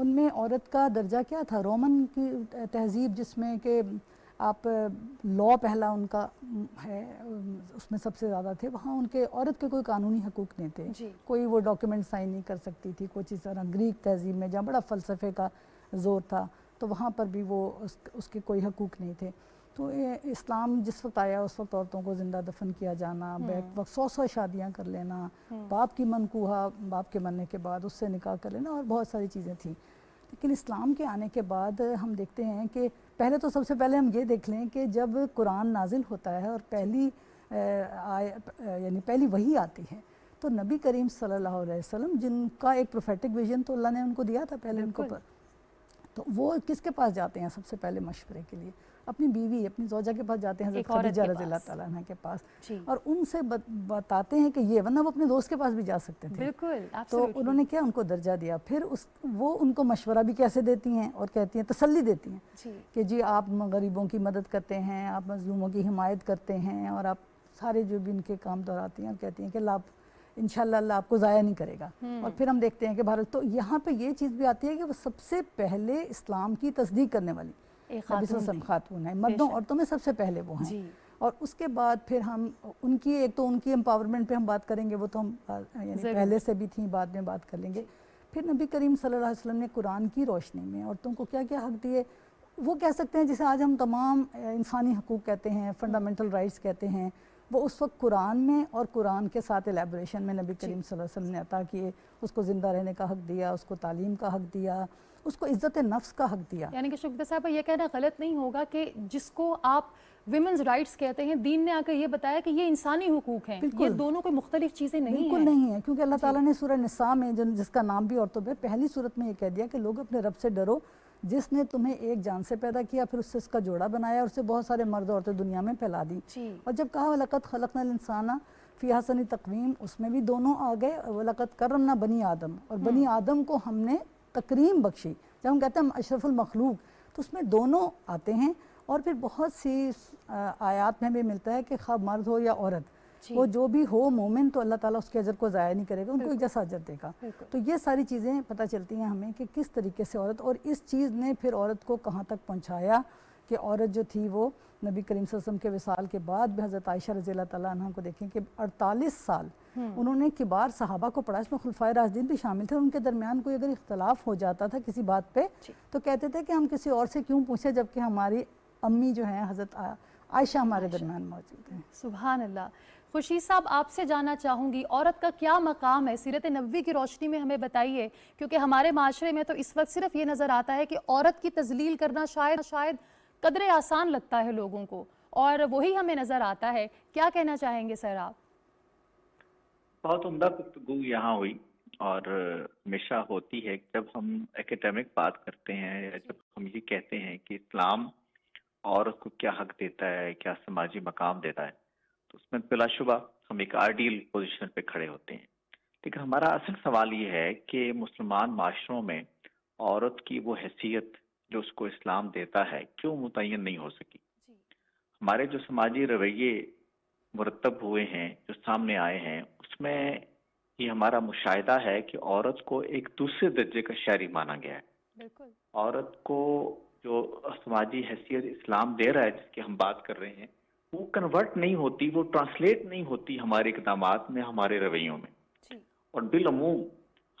ان میں عورت کا درجہ کیا تھا؟ رومن کی تہذیب جس میں کہ آپ لا پہلا ان کا ہے اس میں سب سے زیادہ تھے، وہاں ان کے عورت کے کوئی قانونی حقوق نہیں تھے، جی کوئی وہ ڈاکیومنٹ سائن نہیں کر سکتی تھی، کوئی چیز طرح گریک تہذیب میں جہاں بڑا فلسفے کا زور تھا تو وہاں پر بھی وہ اس کے کوئی حقوق نہیں تھے. تو اسلام جس وقت آیا اس وقت عورتوں کو زندہ دفن کیا جانا، بیک وقت 100 شادیاں کر لینا، باپ کی منکوحہ باپ کے مرنے کے بعد اس سے نکاح کر لینا، اور بہت ساری چیزیں تھیں. لیکن اسلام کے آنے کے بعد ہم دیکھتے ہیں کہ پہلے تو سب سے پہلے ہم یہ دیکھ لیں کہ جب قرآن نازل ہوتا ہے اور یعنی پہلی وحی آتی ہے تو نبی کریم صلی اللہ علیہ وسلم جن کا ایک پروفیٹک ویژن تو اللہ نے ان کو دیا تھا پہلے ان کو تو وہ کس کے پاس جاتے ہیں سب سے پہلے مشورے کے لیے؟ اپنی بیوی اپنی زوجہ کے پاس جاتے ہیں، حضرت خدیجہ رضی اللہ تعالیٰ عنہ کے پاس، اور ان سے بتاتے ہیں کہ یہ، ورنہ وہ اپنے دوست کے پاس بھی جا سکتے تھے. بالکل. تو انہوں نے کیا ان کو درجہ دیا. پھر وہ ان کو مشورہ بھی کیسے دیتی ہیں اور کہتی ہیں، تسلی دیتی ہیں کہ جی آپ غریبوں کی مدد کرتے ہیں، آپ مظلوموں کی حمایت کرتے ہیں، اور آپ سارے جو بھی ان کے کام دہراتی ہیں اور کہتی ہیں کہ اللہ انشاءاللہ اللہ آپ کو ضائع نہیں کرے گا. اور پھر ہم دیکھتے ہیں کہ بھارت، تو یہاں پہ یہ چیز بھی آتی ہے کہ وہ سب سے پہلے اسلام کی تصدیق کرنے والی نبی صلی اللہ علیہ وسلم خاتون ہیں، مردوں عورتوں میں سب سے پہلے وہ ہیں. اور اس کے بعد پھر ہم ان کی ایک تو ان کی امپاورمنٹ پہ ہم بات کریں گے، وہ تو ہم یعنی پہلے سے بھی تھیں، بعد میں بات کر لیں گے. پھر نبی کریم صلی اللہ علیہ وسلم نے قرآن کی روشنی میں عورتوں کو کیا کیا حق دیے، وہ کہہ سکتے ہیں جسے آج ہم تمام انسانی حقوق کہتے ہیں، فنڈامنٹل رائٹس کہتے ہیں، وہ اس وقت قرآن میں اور قرآن کے ساتھ الیبوریشن میں نبی کریم صلی اللہ علیہ وسلم نے عطا کیے. اس کو زندہ رہنے کا حق دیا، اس کو تعلیم کا حق دیا، اس کو عزت نفس کا حق دیا. یعنی کہ شکریہ صاحبہ یہ کہنا غلط نہیں ہوگا کہ جس کو آپ ویمنز رائٹس کہتے ہیں، دین نے آ کر یہ بتایا کہ یہ انسانی حقوق ہیں، یہ دونوں کوئی مختلف چیزیں نہیں ہیں. بالکل نہیں ہیں، کیونکہ اللہ تعالیٰ نے سورہ نساء میں جس کا نام بھی عورتوں پہ پہلی صورت میں یہ کہہ دیا کہ لوگ اپنے رب سے ڈرو جس نے تمہیں ایک جان سے پیدا کیا، پھر اس سے اس کا جوڑا بنایا اور اس سے بہت سارے مرد عورتیں دنیا میں پھیلا دی. اور جب کہا وَلَقَدْ خَلَقْنَا الْإِنسَانَ فِي أَحْسَنِ تَقْوِيمٍ، اس میں بھی دونوں آ گئے. وَلَقَدْ كَرَّمْنَا بَنِي آدم، اور بنی آدم کو ہم نے تکریم بخشی. جب ہم کہتے ہیں اشرف المخلوق تو اس میں دونوں آتے ہیں. اور پھر بہت سی آیات میں بھی ملتا ہے کہ خواہ مرد ہو یا عورت، وہ جو بھی ہو مومن تو اللہ تعالیٰ اس کے اجر کو ضائع نہیں کرے گا، ان کو ایک جیسا اجر دے گا. تو یہ ساری چیزیں پتہ چلتی ہیں ہمیں کہ کس طریقے سے عورت، اور اس چیز نے پھر عورت کو کہاں تک پہنچایا کہ عورت جو تھی وہ نبی کریم صلی اللہ علیہ وسلم کے وصال کے بعد بھی حضرت عائشہ رضی اللہ تعالیٰ عنہ کو دیکھیں کہ 48 سال انہوں نے کبار صحابہ کو پڑھا، اس میں خلفائے راشدین بھی شامل تھے. ان کے درمیان کوئی اگر اختلاف ہو جاتا تھا کسی بات پہ تو کہتے تھے کہ ہم کسی اور سے کیوں پوچھیں جبکہ ہماری امی جو ہیں حضرت عائشہ ہمارے درمیان موجود ہیں. سبحان اللہ. خورشید صاحب آپ سے جاننا چاہوں گی عورت کا کیا مقام ہے سیرت نبوی کی روشنی میں، ہمیں بتائیے، کیونکہ ہمارے معاشرے میں تو اس وقت صرف یہ نظر آتا ہے کہ عورت کی تذلیل کرنا شاید قدرے آسان لگتا ہے لوگوں کو، اور وہی ہمیں نظر آتا ہے. کیا کہنا چاہیں گے سر آپ؟ بہت عمدہ گفتگو یہاں ہوئی، اور ہمیشہ ہوتی ہے جب ہم اکیڈمک بات کرتے ہیں یا جب ہم یہ کہتے ہیں کہ اسلام عورت کو کیا حق دیتا ہے، کیا سماجی مقام دیتا ہے، تو اس میں بلا شبہ ہم ایک آئیڈیل پوزیشن پہ کھڑے ہوتے ہیں. لیکن ہمارا اصل سوال یہ ہے کہ مسلمان معاشروں میں عورت کی وہ حیثیت جو اس کو اسلام دیتا ہے کیوں متعین نہیں ہو سکی؟ ہمارے جو سماجی رویے مرتب ہوئے ہیں، جو سامنے آئے ہیں، اس میں یہ ہمارا مشاہدہ ہے کہ عورت کو ایک دوسرے درجے کا شہری مانا گیا ہے. بالکل. عورت کو جو سماجی حیثیت اسلام دے رہا ہے جس کی ہم بات کر رہے ہیں، وہ کنورٹ نہیں ہوتی، وہ ٹرانسلیٹ نہیں ہوتی ہمارے اقدامات میں، ہمارے رویوں میں. اور بالعموم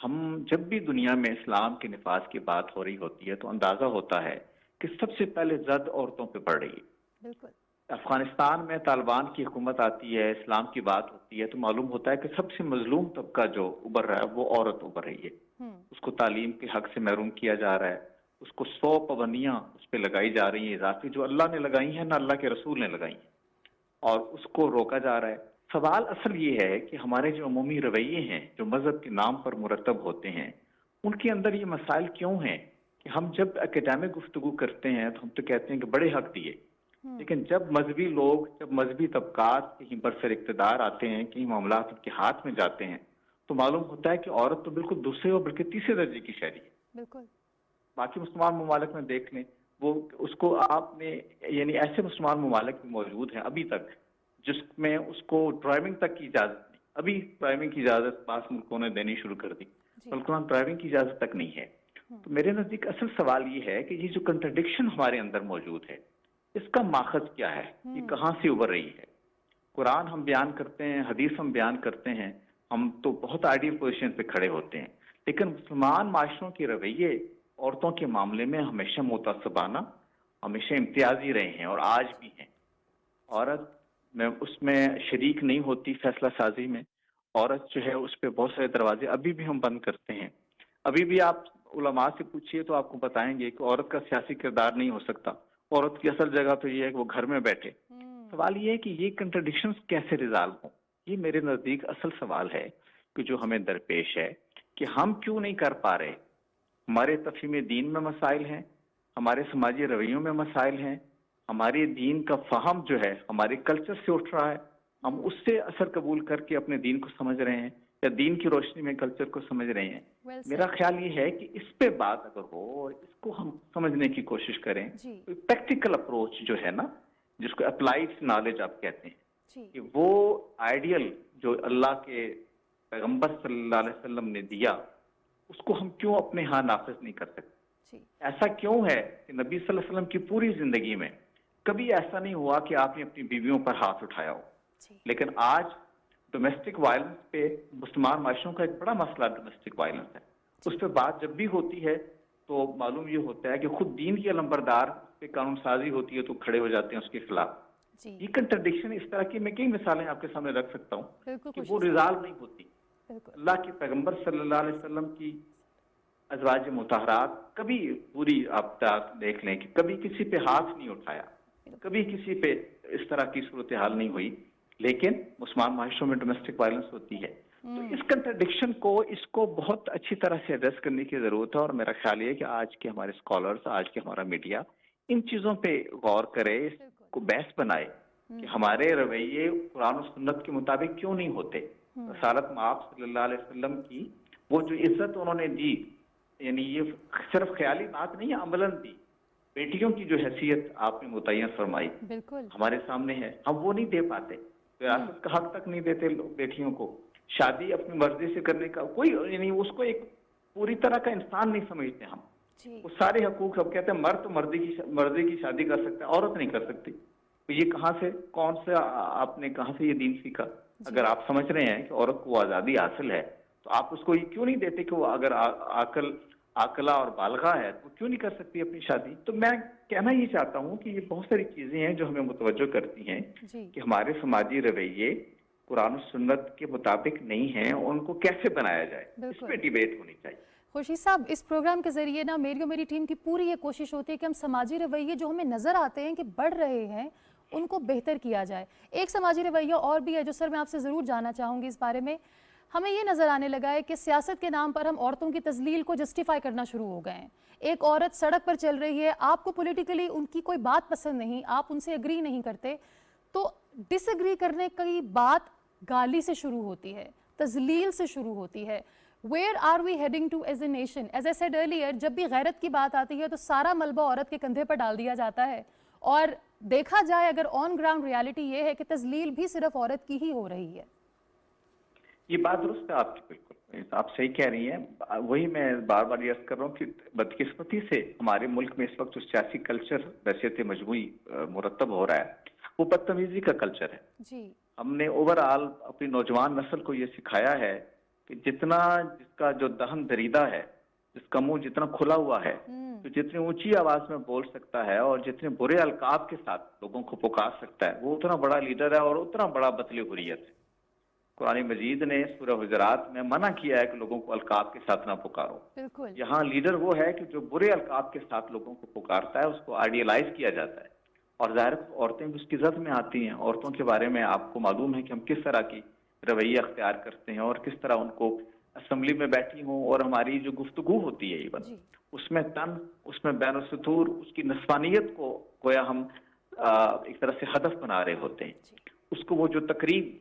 ہم جب بھی دنیا میں اسلام کے نفاذ کی بات ہو رہی ہوتی ہے تو اندازہ ہوتا ہے کہ سب سے پہلے زد عورتوں پہ پڑ رہی ہے. بالکل. افغانستان میں طالبان کی حکومت آتی ہے، اسلام کی بات ہوتی ہے تو معلوم ہوتا ہے کہ سب سے مظلوم طبقہ جو ابھر رہا ہے وہ عورت ابھر رہی ہے. اس کو تعلیم کے حق سے محروم کیا جا رہا ہے، اس کو 100 پابندیاں اس پہ لگائی جا رہی ہیں اضافی، جو اللہ نے لگائی ہیں نہ اللہ کے رسول نے لگائی ہیں، اور اس کو روکا جا رہا ہے. سوال اصل یہ ہے کہ ہمارے جو عمومی رویے ہیں جو مذہب کے نام پر مرتب ہوتے ہیں، ان کے اندر یہ مسائل کیوں ہیں کہ ہم جب اکیڈمک گفتگو کرتے ہیں تو ہم تو کہتے ہیں کہ بڑے حق دیے، لیکن جب مذہبی لوگ، جب مذہبی طبقات کہیں برسر اقتدار آتے ہیں، کہیں معاملات ان کے ہاتھ میں جاتے ہیں، تو معلوم ہوتا ہے کہ عورت تو بالکل دوسرے اور بلکہ تیسرے درجے کی شہری ہے. بالکل. باقی مسلمان ممالک میں دیکھ لیں، وہ اس کو آپ نے یعنی ایسے مسلمان ممالک بھی موجود ہیں ابھی تک جس میں اس کو ڈرائیونگ تک کی اجازت نہیں. ابھی ڈرائیونگ کی اجازت بعض ملکوں نے دینی شروع کر دی، بلکہ ڈرائیونگ کی اجازت تک نہیں ہے. تو میرے نزدیک اصل سوال یہ ہے کہ یہ جو کنٹرڈکشن ہمارے اندر موجود ہے اس کا ماخذ کیا ہے, یہ کہاں سے ابھر رہی ہے. قرآن ہم بیان کرتے ہیں, حدیث ہم بیان کرتے ہیں, ہم تو بہت آئیڈیل پوزیشن پہ کھڑے ہوتے ہیں, لیکن مسلمان معاشروں کے رویے عورتوں کے معاملے میں ہمیشہ متعصبانہ, ہمیشہ امتیازی رہے ہیں اور آج بھی ہیں. عورت میں اس میں شریک نہیں ہوتی فیصلہ سازی میں. عورت جو ہے اس پہ بہت سارے دروازے ابھی بھی ہم بند کرتے ہیں. ابھی بھی آپ علماء سے پوچھیے تو آپ کو بتائیں گے کہ عورت کا سیاسی کردار نہیں ہو سکتا, عورت کی اصل جگہ تو یہ ہے کہ وہ گھر میں بیٹھے. سوال یہ ہے کہ یہ کنٹرڈکشنز کیسے ریزالو ہوں, یہ میرے نزدیک اصل سوال ہے کہ جو ہمیں درپیش ہے کہ ہم کیوں نہیں کر پا رہے. ہمارے تفہیم دین میں مسائل ہیں, ہمارے سماجی رویوں میں مسائل ہیں, ہمارے دین کا فہم جو ہے ہمارے کلچر سے اٹھ رہا ہے, ہم اس سے اثر قبول کر کے اپنے دین کو سمجھ رہے ہیں یا دین کی روشنی میں کلچر کو سمجھ رہے ہیں. میرا خیال یہ ہے کہ اس پہ بات اگر ہو اور اس کو ہم سمجھنے کی کوشش کریں, پریکٹیکل اپروچ جو ہے نا, جس کو اپلائیڈ نالج آپ کہتے ہیں, کہ وہ آئیڈیل جو اللہ کے پیغمبر صلی اللہ علیہ وسلم نے دیا اس کو ہم کیوں اپنے ہاں نافذ نہیں کر سکتے. ایسا کیوں ہے کہ نبی صلی اللہ علیہ وسلم کی پوری زندگی میں کبھی ایسا نہیں ہوا کہ آپ نے اپنی بیویوں پر ہاتھ اٹھایا ہو, لیکن آج ڈومیسٹک وائلنس پہ مسلمان معاشروں کا ایک بڑا مسئلہ ڈومیسٹک وائلنس ہے. اس پہ بات جب بھی ہوتی ہے تو معلوم یہ ہوتا ہے کہ خود دین کے علمبردار پہ قانون سازی ہوتی ہے تو کھڑے ہو جاتے ہیں اس کے خلاف. یہ کنٹرڈکشن اس طرح کی میں کئی مثالیں آپ کے سامنے رکھ سکتا ہوں کہ وہ ریزالو نہیں ہوتی. اللہ کے پیغمبر صلی اللہ علیہ وسلم کی ازواج مطہرات کبھی پوری آپ دیکھ لیں کہ کبھی کسی پہ ہاتھ نہیں اٹھایا, کبھی کسی پہ اس طرح کی صورتحال نہیں ہوئی, لیکن مسلمان معاشروں میں ڈومیسٹک وائلنس ہوتی ہے. تو اس کنٹرڈکشن کو, اس کو بہت اچھی طرح سے ایڈریس کرنے کی ضرورت ہے, اور میرا خیال یہ ہے کہ آج کے ہمارے اسکالرس, آج کے ہمارا میڈیا ان چیزوں پہ غور کرے, اس کو بحث بنائے کہ ہمارے رویے قرآن و سنت کے مطابق کیوں نہیں ہوتے. رسالت مآب صلی اللہ علیہ وسلم کی وہ جو عزت انہوں نے دی, یعنی یہ صرف خیالی بات نہیں ہے, عملاً دی. بیٹیوں کی جو حیثیت آپ نے متعین فرمائی ہمارے سامنے ہے, ہم وہ نہیں دے پاتے. وراثت کا حق تک نہیں دیتے بیٹیوں کو. شادی اپنی مرضی سے کرنے کا کوئی, یعنی اس کو ایک پوری طرح کا انسان نہیں سمجھتے ہم. وہ سارے حقوق سب کہتے ہیں مرد تو مرضی کی شادی کر سکتا ہے, عورت نہیں کر سکتی. تو یہ کہاں سے, کون سے آپ نے کہاں سے یہ دین سیکھا؟ اگر آپ سمجھ رہے ہیں کہ عورت کو آزادی حاصل ہے تو آپ اس کو یہ کیوں نہیں دیتے کہ وہ اگر عاقلہ اور بالغہ ہے تو کیوں نہیں کر سکتی اپنی شادی؟ تو میں کہنا یہ چاہتا ہوں کہ یہ بہت ساری چیزیں ہیں جو ہمیں متوجہ کرتی ہیں کہ ہمارے سماجی رویے قرآن و سنت کے مطابق نہیں ہیں, اور ان کو کیسے بنایا جائے, اس پہ ڈیبیٹ ہونی چاہیے. خورشید صاحب, اس پروگرام کے ذریعے نا میری اور میری ٹیم کی پوری یہ کوشش ہوتی ہے کہ ہم سماجی رویے جو ہمیں نظر آتے ہیں کہ بڑھ رہے ہیں ان کو بہتر کیا جائے. ایک سماجی رویہ اور بھی ہے جو سر میں آپ سے ضرور جاننا چاہوں گی اس بارے میں. ہمیں یہ نظر آنے لگا ہے کہ سیاست کے نام پر ہم عورتوں کی تذلیل کو جسٹیفائی کرنا شروع ہو گئے ہیں. ایک عورت سڑک پر چل رہی ہے, آپ کو پولیٹیکلی ان کی کوئی بات پسند نہیں, آپ ان سے اگری نہیں کرتے, تو ڈس اگری کرنے کی بات گالی سے شروع ہوتی ہے, تذلیل سے شروع ہوتی ہے. Where are we heading to as a nation? As I said earlier, جب بھی غیرت کی بات آتی ہے تو سارا ملبہ عورت کے کندھے پر ڈال دیا جاتا ہے, اور دیکھا جائے اگر آن گراؤنڈ ریالٹی یہ ہے کہ تذلیل بھی صرف عورت کی ہی ہو رہی ہے. یہ بات درست ہے آپ کی, بالکل آپ صحیح کہہ رہی ہیں. وہی میں بار بار عرض کر رہا ہوں کہ بدقسمتی سے ہمارے ملک میں اس وقت جو سیاسی کلچر بحیثیت مجموعی مرتب ہو رہا ہے وہ بدتمیزی کا کلچر ہے. ہم نے اوور آل اپنی نوجوان نسل کو یہ سکھایا ہے کہ جس کا جو دہن دریدہ ہے, جس کا منہ جتنا کھلا ہوا ہے, تو جتنی اونچی آواز میں بول سکتا ہے اور جتنے برے القاب کے ساتھ لوگوں کو پکار سکتا ہے, وہ اتنا بڑا لیڈر ہے اور اتنا بڑا بطل حریت ہے. قرآن مجید نے سورہ حجرات میں منع کیا ہے کہ لوگوں کو القاب کے ساتھ نہ پکارو. یہاں لیڈر وہ ہے کہ جو برے القاب کے ساتھ لوگوں کو پکارتا ہے, اس کو آئیڈیلائز کیا جاتا ہے, اور ظاہر عورتیں بھی اس کی زد میں آتی ہیں. عورتوں کے بارے میں آپ کو معلوم ہے کہ ہم کس طرح کی رویہ اختیار کرتے ہیں اور کس طرح ان کو اسمبلی میں بیٹھی ہوں اور ہماری جو گفتگو ہوتی ہے ایون اس میں اس میں بین السطور اس کی نسوانیت کو گویا ہم ایک طرح سے ہدف بنا رہے ہوتے ہیں. اس کو وہ جو تقریب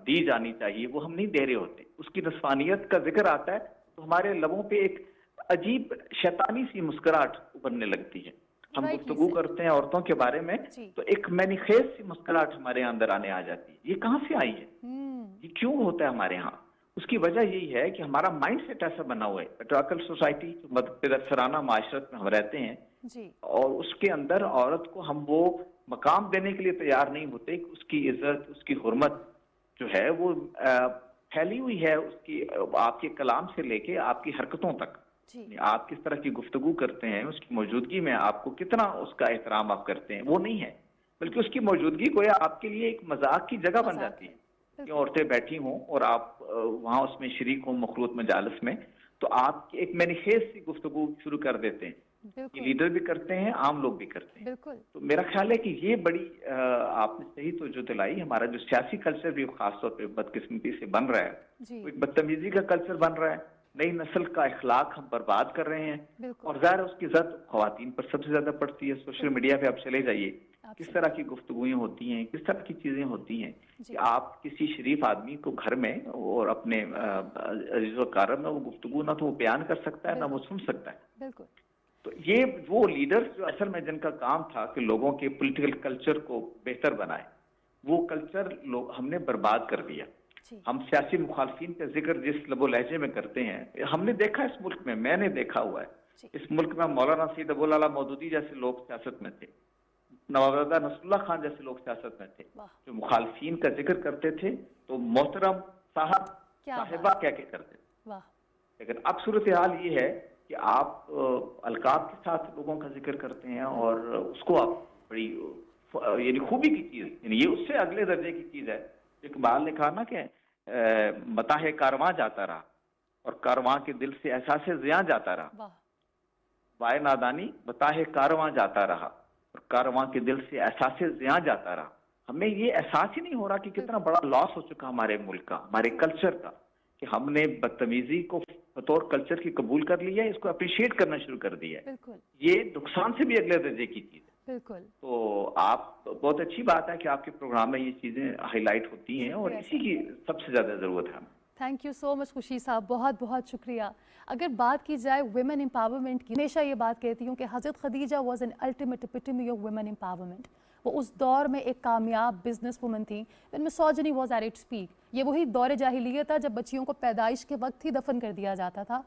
دی جانی چاہیے وہ ہم نہیں دے رہے ہوتے. اس کی نسوانیت کا ذکر آتا ہے تو ہمارے لبوں پہ ایک عجیب شیطانی سی مسکراہٹ ابھرنے لگتی ہے. ہم گفتگو کرتے ہیں عورتوں کے بارے میں تو ایک مینی خیز سی مسکراہٹ ہمارے اندر آنے آ جاتی ہے. یہ کہاں سے آئی ہے, یہ کیوں ہوتا ہے ہمارے ہاں؟ اس کی وجہ یہی ہے کہ ہمارا مائنڈ سیٹ ایسا بنا ہوا ہے. پیٹریارکل سوسائٹی جو مدثرانہ معاشرت میں ہم رہتے ہیں جی. اور اس کے اندر عورت کو ہم وہ مقام دینے کے لیے تیار نہیں ہوتے کہ اس کی عزت، اس کی حرمت جو ہے وہ پھیلی ہوئی ہے اس کی، آپ کے کلام سے لے کے آپ کی حرکتوں تک. جی. آپ کس طرح کی گفتگو کرتے ہیں، اس کی موجودگی میں آپ کو کتنا اس کا احترام آپ کرتے ہیں، وہ نہیں ہے، بلکہ اس کی موجودگی گویا آپ کے لیے ایک مذاق کی جگہ بن جاتی ہے کہ عورتیں بیٹھی ہوں اور آپ وہاں اس میں شریک ہوں مخلوط مجالس میں، تو آپ ایک مینیخیز سی گفتگو شروع کر دیتے ہیں. یہ لیڈر بھی کرتے ہیں، عام لوگ بھی کرتے ہیں. بالکل. تو میرا خیال ہے کہ یہ بڑی آپ نے صحیح توجہ دلائی. ہمارا جو سیاسی کلچر بھی خاص طور پہ بدقسمتی سے بن رہا ہے، وہ ایک بدتمیزی کا کلچر بن رہا ہے. نئی نسل کا اخلاق ہم برباد کر رہے ہیں، اور ظاہر اس کی زد خواتین پر سب سے زیادہ پڑتی ہے. سوشل میڈیا پہ آپ چلے جائیے، کس طرح کی گفتگویں ہوتی ہیں، کس طرح کی چیزیں ہوتی ہیں کہ آپ کسی شریف آدمی کو گھر میں اور اپنے عزیز و اقارب میں وہ گفتگو نہ تو وہ بیان کر سکتا ہے، نہ وہ سن سکتا ہے. بالکل. تو یہ وہ لیڈرز جو اصل میں جن کا کام تھا کہ لوگوں کے پولیٹیکل کلچر کو بہتر بنائے، وہ کلچر ہم نے برباد کر دیا. ہم سیاسی مخالفین کا ذکر جس لب و لہجے میں کرتے ہیں، ہم نے دیکھا اس ملک میں نے دیکھا ہوا ہے اس ملک میں مولانا سید ابوالعلا مودودی جیسے لوگ سیاست میں تھے، نوابزادہ نصر اللہ خان جیسے لوگ سیاست میں تھے جو مخالفین کا ذکر کرتے تھے تو محترم صاحب صاحبہ کہہ کے کرتے تھے. لیکن اب صورتحال یہ ہے کہ آپ القاب کے ساتھ لوگوں کا ذکر کرتے ہیں اور اس کو آپ بڑی یعنی خوبی کی چیز، یعنی یہ اس سے اگلے درجے کی چیز ہے. اقبال نے کہا نا کہ متاح کارواں جاتا رہا اور کارواں کے دل سے احساس زیاں جاتا رہا. وائے نادانی متاح کارواں جاتا رہا اور کارواں کے دل سے احساس زیاں جاتا رہا. ہمیں یہ احساس ہی نہیں ہو رہا کہ کتنا بڑا لاس ہو چکا ہمارے ملک کا، ہمارے کلچر کا، کہ ہم نے بدتمیزی کو بطور کلچر کی قبول کر لیا ہے، اس کو اپریشیٹ کرنا شروع کر دیا ہے. یہ نقصان سے بھی اگلے درجے کی چیز ہے. بالکل. تو آپ بہت اچھی بات ہے کہ آپ کے پروگرام میں یہ چیزیں ہائی لائٹ ہوتی ہیں اور اسی کی سب سے زیادہ ضرورت ہے. تھینک یو سو مچ خوشی صاحب، بہت بہت شکریہ. اگر بات کی جائے ویمن امپاورمنٹ کی، ہمیشہ یہ بات کہتی ہوں کہ حضرت Khadija was an ultimate epitome of women empowerment. وہ اس دور میں ایک کامیاب بزنس وومن تھیں when misogyny was at its peak. یہ وہی دور جاہلیت تھا جب بچیوں کو پیدائش کے وقت ہی دفن کر دیا جاتا تھا.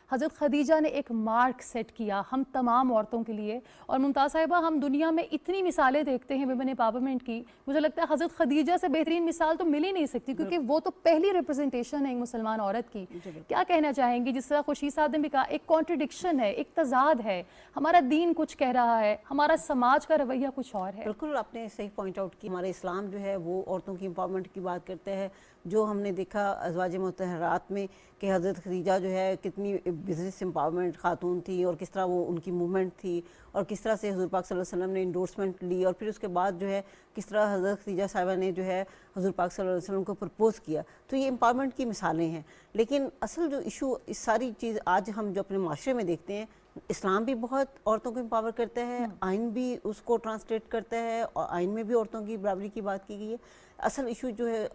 حضرت خدیجہ نے ایک مارک سیٹ کیا ہم تمام عورتوں کے لیے. اور ممتاز صاحبہ، ہم دنیا میں اتنی مثالیں دیکھتے ہیں ویمن امپاورمنٹ کی، مجھے لگتا ہے حضرت خدیجہ سے بہترین مثال تو مل ہی نہیں سکتی، کیونکہ وہ تو پہلی ریپرزنٹیشن ہے ایک مسلمان عورت کی. کیا کہنا چاہیں گی؟ جس طرح خوشی صاحب نے بھی کہا، ایک کانٹرڈکشن ہے، ایک تضاد ہے. ہمارا دین کچھ کہہ رہا ہے، ہمارا سماج کا رویہ کچھ اور ہے. بالکل آپ نے صحیح پوائنٹ آؤٹ کی. ہمارا اسلام جو ہے وہ عورتوں کی امپاورمنٹ کی بات کرتے ہیں. جو ہم نے دیکھا ازواج مطہرات میں کہ حضرت خدیجہ جو ہے کتنی بزنس امپاورمنٹ خاتون تھی اور کس طرح وہ ان کی موومنٹ تھی اور کس طرح سے حضور پاک صلی اللہ علیہ وسلم نے انڈورسمنٹ لی اور پھر اس کے بعد جو ہے کس طرح حضرت خدیجہ صاحبہ نے جو ہے حضور پاک صلی اللہ علیہ وسلم کو پرپوز کیا. تو یہ امپاورمنٹ کی مثالیں ہیں. لیکن اصل جو ایشو اس ساری چیز آج ہم جو اپنے معاشرے میں دیکھتے ہیں، اسلام بھی بہت عورتوں کو امپاور کرتا ہے، آئین بھی اس کو ٹرانسلیٹ کرتا ہے اور آئین میں بھی عورتوں کی برابری کی بات کی گئی ہے. اصل ایشو جو ہے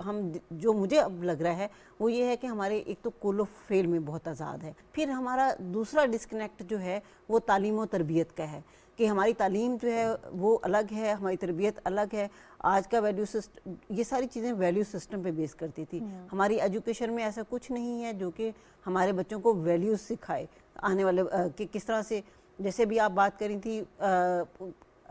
جو مجھے اب لگ رہا ہے وہ یہ ہے کہ ہمارے ایک تو کول آف فیل میں بہت آزاد ہے. پھر ہمارا دوسرا ڈسکنیکٹ جو ہے وہ تعلیم و تربیت کا ہے کہ ہماری تعلیم جو ہے وہ الگ ہے، ہماری تربیت الگ ہے. آج کا ویلیو سسٹم، یہ ساری چیزیں ویلیو سسٹم پہ بیس کرتی تھی. ہماری ایجوکیشن میں ایسا کچھ نہیں ہے جو کہ ہمارے بچوں کو ویلیوز سکھائے آنے والے کہ کس طرح سے. جیسے بھی آپ بات کری تھی،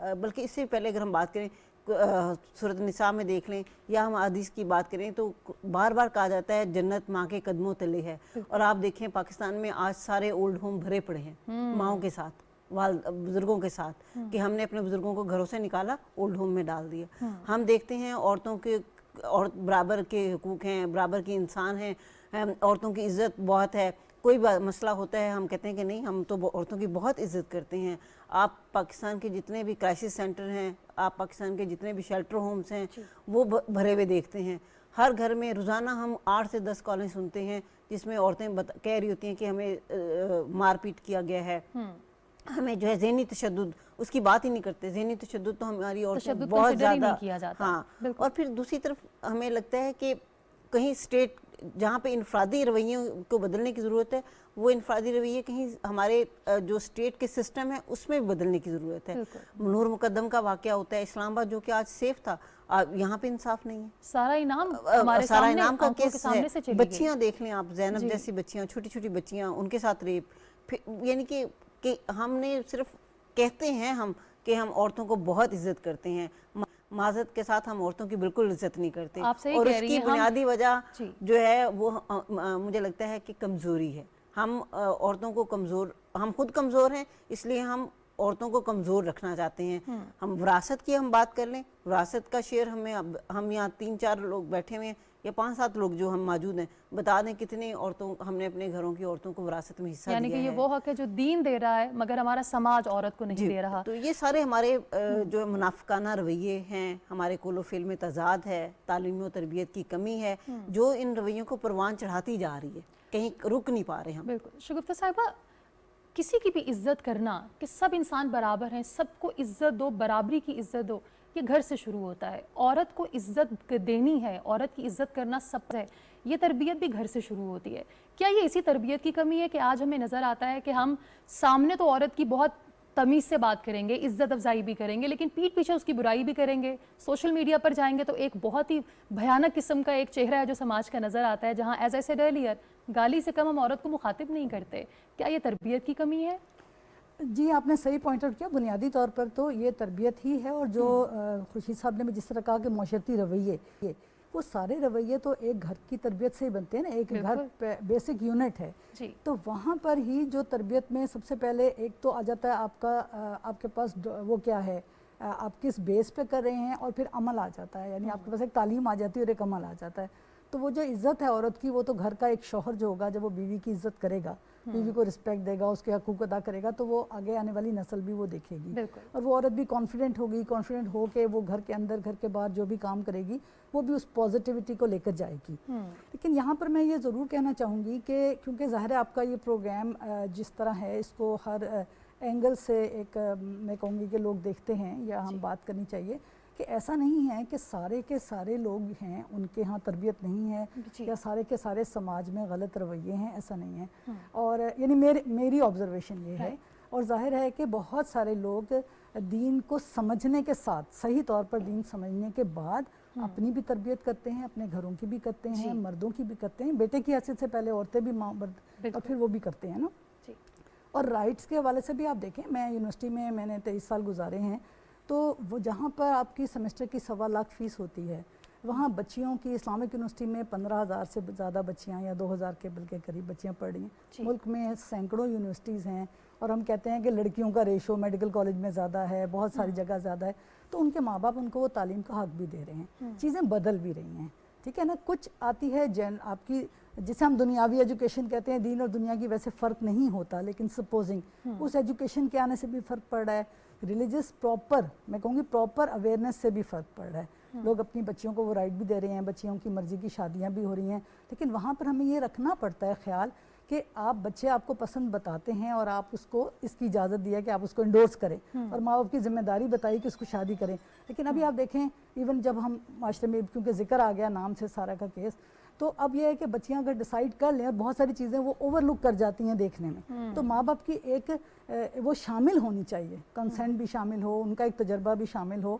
بلکہ اس سے پہلے اگر ہم بات کریں سورۃ النساء میں دیکھ لیں یا ہم حدیث کی بات کریں تو بار بار کہا جاتا ہے جنت ماں کے قدموں تلے ہے. اور آپ دیکھیں پاکستان میں آج سارے اولڈ ہوم بھرے پڑے ہیں ماؤں کے ساتھ، بزرگوں کے ساتھ، کہ ہم نے اپنے بزرگوں کو گھروں سے نکالا، اولڈ ہوم میں ڈال دیا. ہم دیکھتے ہیں عورتوں کے برابر کے حقوق ہیں، برابر کے انسان ہیں، عورتوں کی عزت بہت ہے. کوئی مسئلہ ہوتا ہے ہم کہتے ہیں کہ نہیں، ہم تو عورتوں کی بہت عزت کرتے ہیں. آپ پاکستان کے جتنے بھی کرائسس سینٹر ہیں، آپ پاکستان کے جتنے بھی شیلٹر ہومز ہیں وہ بھرے ہوئے دیکھتے ہیں. ہر گھر میں روزانہ ہم 8 سے 10 کالیں سنتے ہیں جس میں عورتیں کہہ رہی ہوتی ہیں کہ ہمیں مار پیٹ کیا گیا ہے، ہمیں جو ہے ذہنی تشدد، اس کی بات ہی نہیں کرتے. ذہنی تشدد تو ہماری عورتیں بہت زیادہ. ہاں. اور پھر دوسری طرف ہمیں لگتا ہے کہ کہیں اسٹیٹ جہاں پہ انفرادی رویوں کو بدلنے کی ضرورت ہے وہ انفرادی رویے کہیں ہمارے جو اسٹیٹ کے سسٹم ہے اس میں بھی بدلنے کی ضرورت ہے. نور مقدم کا واقعہ ہوتا ہے اسلام آباد جو کہ آج سیف تھا, یہاں پہ انصاف نہیں ہے. سارا انعام ہمارے سارا سامنے انعام کا آنکھوں کے کیس سامنے ہے, سے چلی گئی. بچیاں دیکھ لیں آپ, زینب جیسی بچیاں, چھوٹی چھوٹی بچیاں, ان کے ساتھ ریپ. یعنی کہ ہم نے صرف کہتے ہیں ہم کہ ہم عورتوں کو بہت عزت کرتے ہیں, معذرت کے ساتھ ہم عورتوں کی بالکل عزت نہیں کرتے, اور اس کی بنیادی وجہ جو ہے وہ مجھے لگتا ہے کہ کمزوری ہے. ہم عورتوں کو ہم خود کمزور ہیں, اس لیے ہم عورتوں کو کمزور رکھنا چاہتے ہیں. ہم وراثت کی ہم بات کر لیں, وراثت کا شیئر ہم یہاں 3-4 لوگ بیٹھے ہوئے ہیں یا 5-7 لوگ جو ہم موجود ہیں, بتا دیں کتنے عورتوں ہم نے اپنے گھروں کی عورتوں کو وراثت میں حصہ دیا ہے. یعنی کہ یہ وہ حق ہے جو دین دے رہا ہے مگر ہمارا سماج عورت کو نہیں دے رہا. تو یہ سارے ہمارے جو منافقانہ رویے ہیں, ہمارے قول و فعل میں تضاد ہے, تعلیم و تربیت کی کمی ہے, جو ان رویوں کو پروان چڑھاتی جا رہی ہے, کہیں رک نہیں پا رہے ہم. بالکل. شگفتہ صاحبہ, کسی کی بھی عزت کرنا کہ سب انسان برابر ہیں, سب کو عزت دو, برابری کی عزت دو, یہ گھر سے شروع ہوتا ہے. عورت کو عزت دینی ہے, عورت کی عزت کرنا سب ہے, یہ تربیت بھی گھر سے شروع ہوتی ہے. کیا یہ اسی تربیت کی کمی ہے کہ آج ہمیں نظر آتا ہے کہ ہم سامنے تو عورت کی بہت تمیز سے بات کریں گے, عزت افزائی بھی کریں گے, لیکن پیٹھ پیچھے اس کی برائی بھی کریں گے. سوشل میڈیا پر جائیں گے تو ایک بہت ہی بھیانک قسم کا ایک چہرہ ہے جو سماج کا نظر آتا ہے, جہاں ایز آئی سیڈ ارلیئر گالی سے کم ہم عورت کو مخاطب نہیں کرتے. کیا یہ تربیت کی کمی ہے؟ جی, آپ نے صحیح پوائنٹ آؤٹ کیا. بنیادی طور پر تو یہ تربیت ہی ہے, اور جو خورشید صاحب نے بھی جس طرح کہا کہ معاشرتی رویے, وہ سارے رویے تو ایک گھر کی تربیت سے ہی بنتے ہیں نا. ایک گھر بیسک یونٹ ہے, تو وہاں پر ہی جو تربیت میں سب سے پہلے ایک تو آ جاتا ہے آپ کے پاس وہ کیا ہے, آپ کس بیس پہ کر رہے ہیں, اور پھر عمل آ جاتا ہے. یعنی آپ کے پاس ایک تعلیم آ جاتی ہے اور ایک عمل آ جاتا ہے. تو وہ جو عزت ہے عورت کی, وہ تو گھر کا ایک شوہر جو ہوگا, جب وہ بیوی کی عزت کرے گا, بیوی کو رسپیکٹ دے گا, اس کے حقوق ادا کرے گا, تو وہ آگے آنے والی نسل بھی وہ دیکھے گی, اور وہ عورت بھی کانفیڈنٹ ہوگی. کانفیڈنٹ ہو کے وہ گھر کے اندر گھر کے باہر جو بھی کام کرے گی وہ بھی اس پازیٹیوٹی کو لے کر جائے گی. لیکن یہاں پر میں یہ ضرور کہنا چاہوں گی کہ کیونکہ ظاہر ہے آپ کا یہ پروگرام جس طرح ہے, اس کو ہر اینگل سے ایک میں کہوں گی کہ لوگ دیکھتے ہیں, یا ہم بات کرنی چاہیے کہ ایسا نہیں ہے کہ سارے کے سارے لوگ ہیں ان کے ہاں تربیت نہیں ہے, یا سارے کے سارے سماج میں غلط رویے ہیں, ایسا نہیں ہے. اور یعنی میری آبزرویشن یہ ہے, اور ظاہر ہے کہ بہت سارے لوگ دین کو سمجھنے کے ساتھ, صحیح طور پر دین سمجھنے کے بعد اپنی بھی تربیت کرتے ہیں, اپنے گھروں کی بھی کرتے ہیں, مردوں کی بھی کرتے ہیں. بیٹے کی حیثیت سے پہلے عورتیں بھی مرد, اور پھر وہ بھی کرتے ہیں نا. اور رائٹس کے حوالے سے بھی آپ دیکھیں, میں یونیورسٹی میں نے 23 سال گزارے ہیں, تو وہ جہاں پر آپ کی سیمسٹر کی 1.25 لاکھ فیس ہوتی ہے, وہاں بچیوں کی اسلامک یونیورسٹی میں 15,000 سے زیادہ بچیاں, یا 2,000 کے بلکہ قریب بچیاں پڑھ رہی ہیں. ملک میں سینکڑوں یونیورسٹیز ہیں, اور ہم کہتے ہیں کہ لڑکیوں کا ریشو میڈیکل کالج میں زیادہ ہے, بہت ساری جگہ زیادہ ہے, تو ان کے ماں باپ ان کو وہ تعلیم کا حق بھی دے رہے ہیں. چیزیں بدل بھی رہی ہیں, ٹھیک ہے نا. کچھ آتی ہے آپ کی جسے ہم دنیاوی ایجوکیشن کہتے ہیں, دین اور دنیا کی ویسے فرق نہیں ہوتا, لیکن سپوزنگ اس ایجوکیشن کے آنے سے بھی فرق پڑ رہا ہے. ریلیجس پراپر, میں کہوں گی پراپر اویئرنیس سے بھی فرق پڑ رہا ہے. لوگ اپنی بچیوں کو وہ رائٹ بھی دے رہے ہیں, بچیوں کی مرضی کی شادیاں بھی ہو رہی ہیں, لیکن وہاں پر ہمیں یہ رکھنا پڑتا ہے خیال کہ بچے آپ کو پسند بتاتے ہیں, اور آپ اس کو اس کی اجازت دیا کہ آپ اس کو انڈورس کریں, اور ماں باپ کی ذمہ داری بتائی کہ اس کو شادی کریں. لیکن ابھی آپ دیکھیں, ایون جب ہم معاشرے میں, کیونکہ ذکر آ گیا نام سے سارا کا کیس, تو اب یہ ہے کہ بچیاں اگر ڈیسائیڈ کر لیں, اور بہت ساری چیزیں وہ اوور لک کر جاتی ہیں دیکھنے میں, تو ماں باپ کی ایک وہ شامل ہونی چاہیے, کنسنٹ بھی شامل ہو, ان کا ایک تجربہ بھی شامل ہو.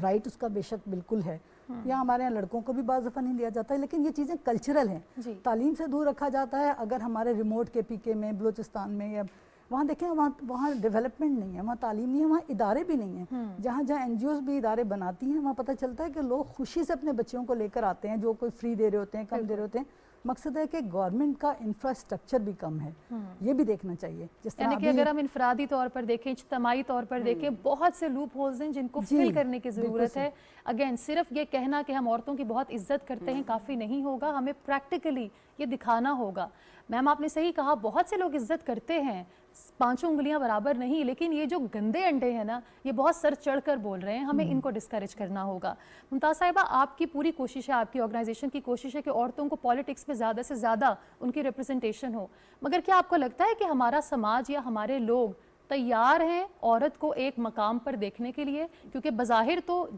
رائٹ اس کا بے شک بالکل ہے, یا ہمارے یہاں لڑکوں کو بھی بعض دفعہ نہیں دیا جاتا ہے, لیکن یہ چیزیں کلچرل ہیں, تعلیم سے دور رکھا جاتا ہے. اگر ہمارے ریموٹ KPK میں, بلوچستان میں, یا وہاں دیکھیں, وہاں ڈیولپمنٹ نہیں ہے, وہاں تعلیم نہیں ہے, وہاں ادارے بھی نہیں ہیں. جہاں NGOs بھی ادارے بناتی ہیں, وہاں پتہ چلتا ہے کہ لوگ خوشی سے اپنے بچوں کو لے کر آتے ہیں, جو کوئی فری دے رہے ہوتے ہیں, کم دے رہے ہوتے ہیں. مقصد ہے کہ گورنمنٹ کا انفراسٹرکچر بھی کم ہے, یہ بھی دیکھنا چاہیے. یعنی کہ اگر ہم انفرادی طور پر دیکھیں, اجتماعی طور پر دیکھیں, بہت سے لوپ ہولز ہیں جن کو فل کرنے کی ضرورت ہے. اگین صرف یہ کہنا کہ ہم عورتوں کی بہت عزت کرتے ہیں کافی نہیں ہوگا, ہمیں پریکٹیکلی یہ دکھانا ہوگا. میم آپ نے صحیح کہا, بہت سے لوگ عزت کرتے ہیں, 5 انگلیاں برابر نہیں, لیکن یہ جو گندے انڈے ہیں نا, یہ بہت سر چڑھ کر بول رہے ہیں, ہمیں ان کو ڈسکریج کرنا ہوگا. ممتاز صاحبہ, آپ کی پوری کوشش ہے, آپ کی آرگنائزیشن کی کوشش ہے کہ عورتوں کو پالیٹکس میں زیادہ سے زیادہ ان کی ریپرزنٹیشن ہو, مگر کیا آپ کو لگتا ہے کہ ہمارا سماج یا ہمارے لوگ تیار ہیں عورت کو ایک مقام پر دیکھنے کے لیے؟ کیونکہ بظاہر تو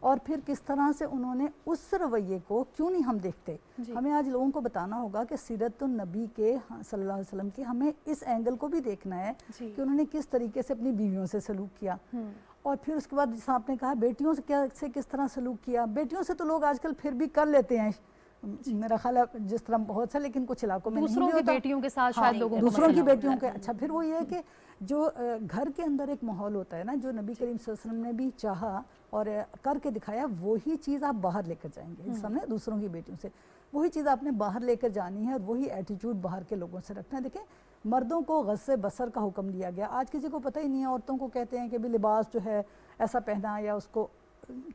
اور پھر کس طرح سے انہوں نے اس رویے کو کیوں نہیں ہم دیکھتے. ہمیں آج لوگوں کو بتانا ہوگا کہ سیرت النبی کے صلی اللہ علیہ وسلم کی ہمیں اس اینگل کو بھی دیکھنا ہے کہ انہوں نے کس طریقے سے اپنی بیویوں سے سلوک کیا, اور پھر اس کے بعد جیسا آپ نے کہا بیٹیوں سے کس طرح سلوک کیا. بیٹیوں سے تو لوگ آج کل پھر بھی کر لیتے ہیں میرا خیال ہے جس طرح بہت سے, لیکن کچھ علاقوں میں دوسروں کی بیٹیوں کے ساتھ شاید لوگوں کو دوسروں کی مسئلہ بیٹیوں ہوتا کے. اچھا پھر وہ یہ ہے کہ جو گھر کے اندر ایک ماحول ہوتا ہے نا, جو نبی کریم صلی اللہ علیہ وسلم نے بھی چاہا اور کر کے دکھایا, وہی چیز آپ باہر لے کر جائیں گے. سامنے دوسروں کی بیٹیوں سے وہی چیز آپ نے باہر لے کر جانی ہے, اور وہی ایٹیٹیوڈ باہر کے لوگوں سے رکھنا ہے. دیکھیں مردوں کو غض بصر کا حکم دیا گیا, آج کسی کو پتہ ہی نہیں ہے. عورتوں کو کہتے ہیں کہ بھی لباس جو ہے ایسا پہنا, یا اس کو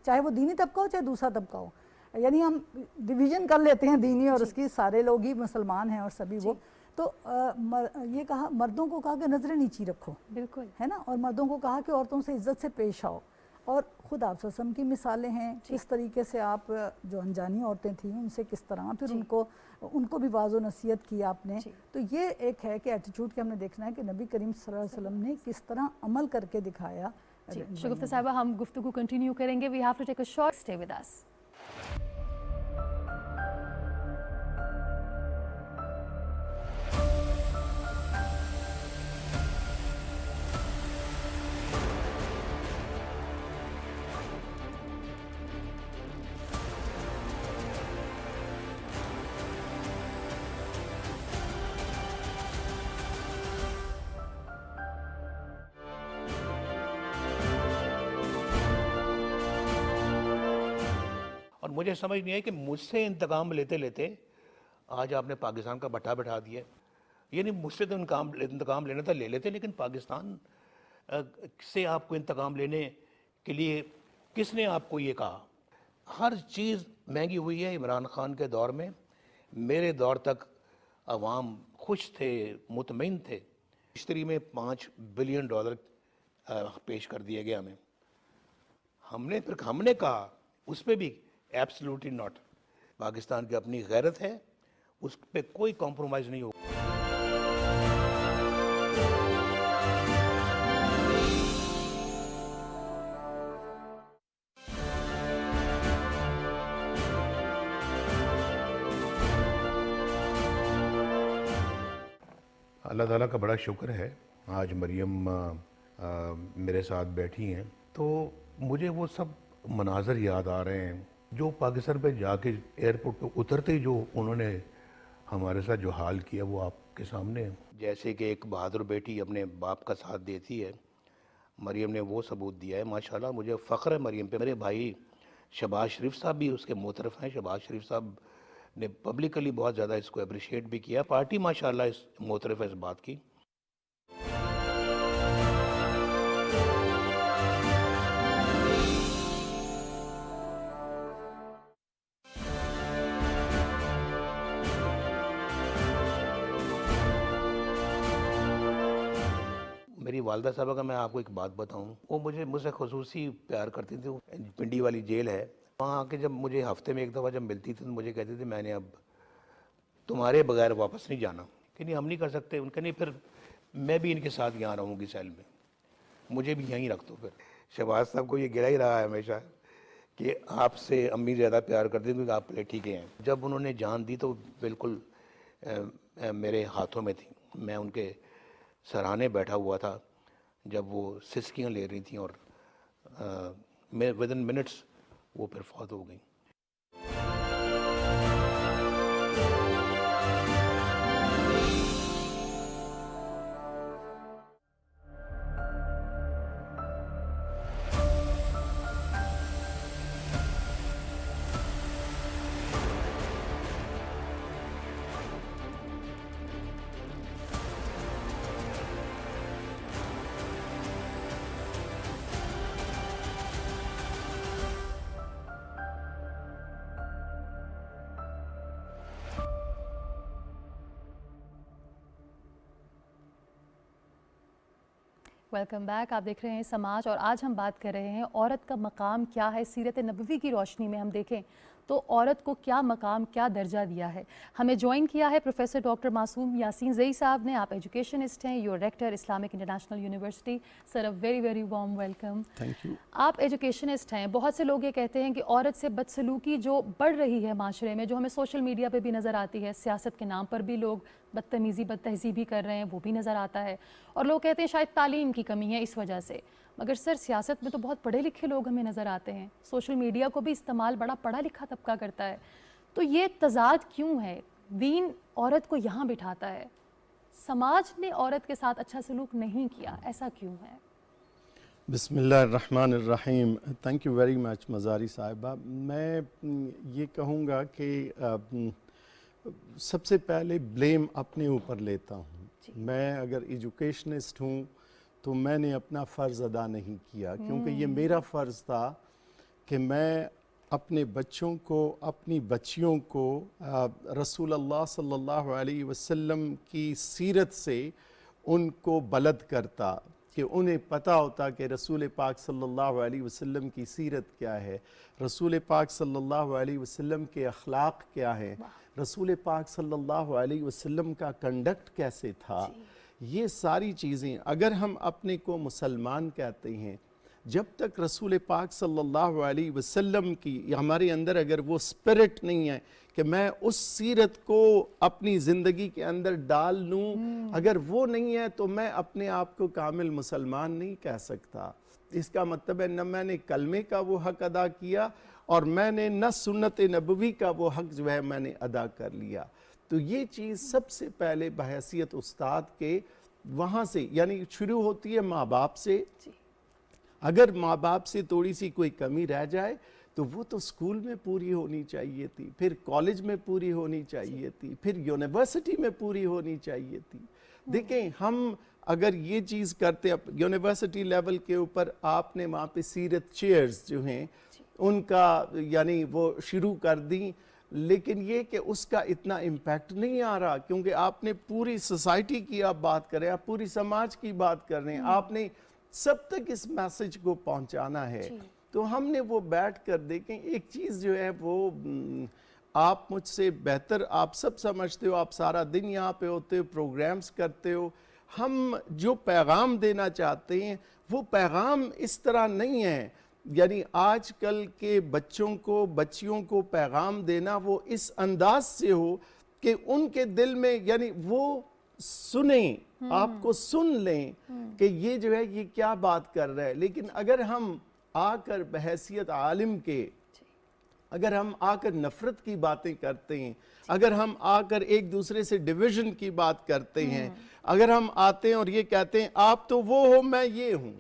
چاہے وہ دینی طبقہ ہو چاہے دوسرا طبقہ ہو, یعنی ہم ڈویژن کر لیتے ہیں دینی اور اس کی, سارے لوگ ہی مسلمان ہیں اور سبھی وہ. تو یہ کہا مردوں کو کہا کہ نظریں نیچی رکھو, بالکل ہے نا, اور مردوں کو کہا کہ عورتوں سے عزت سے پیش آؤ. اور خود آپ صلی اللہ علیہ وسلم کی مثالیں ہیں کس طریقے سے آپ جو انجانی عورتیں تھیں ان سے کس طرح پھر ان کو بھی واضح و نصیحت کی آپ نے. تو یہ ایک ہے کہ ایٹیٹیوڈ کے ہم نے دیکھنا ہے کہ نبی کریم صلی اللہ علیہ وسلم نے کس طرح عمل کر کے دکھایا. شگفتہ صاحبہ ہم گفتگو کنٹینیو کریں گے. We have to take a short stay with us. اور مجھے سمجھ نہیں ہے کہ مجھ سے انتقام لیتے لیتے آج آپ نے پاکستان کا بٹھا بٹھا دیا. یعنی مجھ سے تو انتقام لینا تھا لے لیتے, لیکن پاکستان سے آپ کو انتقام لینے کے لیے کس نے آپ کو یہ کہا؟ ہر چیز مہنگی ہوئی ہے. عمران خان کے دور میں میرے دور تک عوام خوش تھے, مطمئن تھے. اشتری میں $5 بلین پیش کر دیا گیا ہمیں. ہم نے کہا اس پہ بھی ایبسلوٹلی ناٹ. پاکستان کی اپنی غیرت ہے, اس پہ کوئی کمپرومائز نہیں ہوگا. اللہ تعالیٰ کا بڑا شکر ہے, آج مریم میرے ساتھ بیٹھی ہیں, تو مجھے وہ سب مناظر یاد آ رہے ہیں جو پاکستان پہ جا کے ایئرپورٹ پہ اترتے ہی جو انہوں نے ہمارے ساتھ جو حال کیا وہ آپ کے سامنے ہے. جیسے کہ ایک بہادر بیٹی اپنے باپ کا ساتھ دیتی ہے, مریم نے وہ ثبوت دیا ہے. ماشاءاللہ مجھے فخر ہے مریم پہ. میرے بھائی شہباز شریف صاحب بھی اس کے معترف ہیں. شہباز شریف صاحب نے پبلکلی بہت زیادہ اس کو اپریشیٹ بھی کیا. پارٹی ماشاءاللہ اس معترف ہے اس بات کی. میری والدہ صاحبہ کا میں آپ کو ایک بات بتاؤں, وہ مجھ سے خصوصی پیار کرتی تھی. پنڈی والی جیل ہے, وہاں آ کے جب مجھے ہفتے میں ایک دفعہ جب ملتی تھی تو مجھے کہتی تھی میں نے اب تمہارے بغیر واپس نہیں جانا. کہ نہیں ہم نہیں کر سکتے. ان کے نہیں, پھر میں بھی ان کے ساتھ یہاں رہوں گی سیل میں, مجھے بھی یہیں رکھ دو. پھر شہباز صاحب کو یہ گرا ہی رہا ہے ہمیشہ کہ آپ سے امی زیادہ پیار کرتی تھی کیونکہ آپ پلیٹھی کے ہیں. جب انہوں نے جان دی تو بالکل میرے ہاتھوں میں تھی. میں ان کے سراہانے بیٹھا ہوا تھا جب وہ سسکیاں لے رہی تھیں, اور میں ودن منٹس وہ پھر فوت ہو گئیں. Welcome back. آپ دیکھ رہے ہیں سماج, اور آج ہم بات کر رہے ہیں عورت کا مقام کیا ہے سیرت نبوی کی روشنی میں. ہم دیکھیں تو عورت کو کیا مقام کیا درجہ دیا ہے. ہمیں جوائن کیا ہے پروفیسر ڈاکٹر معصوم یاسین زئی صاحب نے. آپ ایجوکیشنسٹ ہیں, you rector Islamic international university. Sir, very very warm welcome. Thank you. آپ ایجوکیشنسٹ ہیں. بہت سے لوگ یہ کہتے ہیں کہ عورت سے بدسلوکی جو بڑھ رہی ہے معاشرے میں, جو ہمیں سوشل میڈیا پہ بھی نظر آتی ہے, سیاست کے نام پر بھی لوگ بدتمیزی بد تہذیبی کر رہے ہیں, وہ بھی نظر آتا ہے, اور لوگ کہتے ہیں شاید تعلیم کی کمی ہے اس وجہ سے. مگر سر, سیاست میں تو بہت پڑھے لکھے لوگ ہمیں نظر آتے ہیں, سوشل میڈیا کو بھی استعمال بڑا پڑھا لکھا طبقہ کرتا ہے. تو یہ تضاد کیوں ہے؟ دین عورت کو یہاں بٹھاتا ہے, سماج نے عورت کے ساتھ اچھا سلوک نہیں کیا, ایسا کیوں ہے؟ بسم اللہ الرحمن الرحیم. تھینک یو ویری مچ مزاری صاحبہ. میں یہ کہوں گا کہ سب سے پہلے بلیم اپنے اوپر لیتا ہوں. میں اگر ایجوکیشنسٹ ہوں تو میں نے اپنا فرض ادا نہیں کیا, کیونکہ یہ میرا فرض تھا کہ میں اپنے بچوں کو, اپنی بچیوں کو رسول اللہ صلی اللہ علیہ وسلم کی سیرت سے ان کو بلد کرتا, کہ انہیں پتہ ہوتا کہ رسول پاک صلی اللہ علیہ وسلم کی سیرت کیا ہے, رسول پاک صلی اللہ علیہ وسلم کے اخلاق کیا ہیں, رسول پاک صلی اللہ علیہ وسلم کا کنڈکٹ کیسے تھا. یہ ساری چیزیں اگر ہم اپنے کو مسلمان کہتے ہیں, جب تک رسول پاک صلی اللہ علیہ وسلم کی ہمارے اندر اگر وہ اسپرٹ نہیں ہے کہ میں اس سیرت کو اپنی زندگی کے اندر ڈال لوں, اگر وہ نہیں ہے تو میں اپنے آپ کو کامل مسلمان نہیں کہہ سکتا. اس کا مطلب ہے نہ میں نے کلمے کا وہ حق ادا کیا, اور میں نے نہ سنت نبوی کا وہ حق جو ہے میں نے ادا کر لیا. تو یہ چیز سب سے پہلے بحیثیت استاد کے وہاں سے, یعنی شروع ہوتی ہے ماں باپ سے. اگر ماں باپ سے تھوڑی سی کوئی کمی رہ جائے تو وہ تو اسکول میں پوری ہونی چاہیے تھی, پھر کالج میں پوری ہونی چاہیے تھی, پھر یونیورسٹی میں پوری ہونی چاہیے تھی. دیکھیں ہم اگر یہ چیز کرتے, یونیورسٹی لیول کے اوپر آپ نے وہاں پہ سیرت چیئرز جو ہیں ان کا یعنی وہ شروع کر دیں, لیکن یہ کہ اس کا اتنا امپیکٹ نہیں آ رہا, کیونکہ آپ نے پوری سوسائٹی کی آپ بات کر رہے ہیں, آپ پوری سماج کی بات کر رہے ہیں, آپ نے سب تک اس میسج کو پہنچانا ہے. تو ہم نے وہ بیٹھ کر دیکھیں, ایک چیز جو ہے وہ آپ مجھ سے بہتر آپ سب سمجھتے ہو, آپ سارا دن یہاں پہ ہوتے ہو, پروگرامز کرتے ہو. ہم جو پیغام دینا چاہتے ہیں وہ پیغام اس طرح نہیں ہے, یعنی آج کل کے بچوں کو بچیوں کو پیغام دینا وہ اس انداز سے ہو کہ ان کے دل میں یعنی وہ سنیں, آپ کو سن لیں کہ یہ جو ہے یہ کیا بات کر رہا ہے. لیکن اگر ہم آ کر بحیثیت عالم کے, اگر ہم آ کر نفرت کی باتیں کرتے ہیں, اگر ہم آ کر ایک دوسرے سے ڈویژن کی بات کرتے ہیں, اگر ہم آتے ہیں اور یہ کہتے ہیں آپ تو وہ ہو میں یہ ہوں,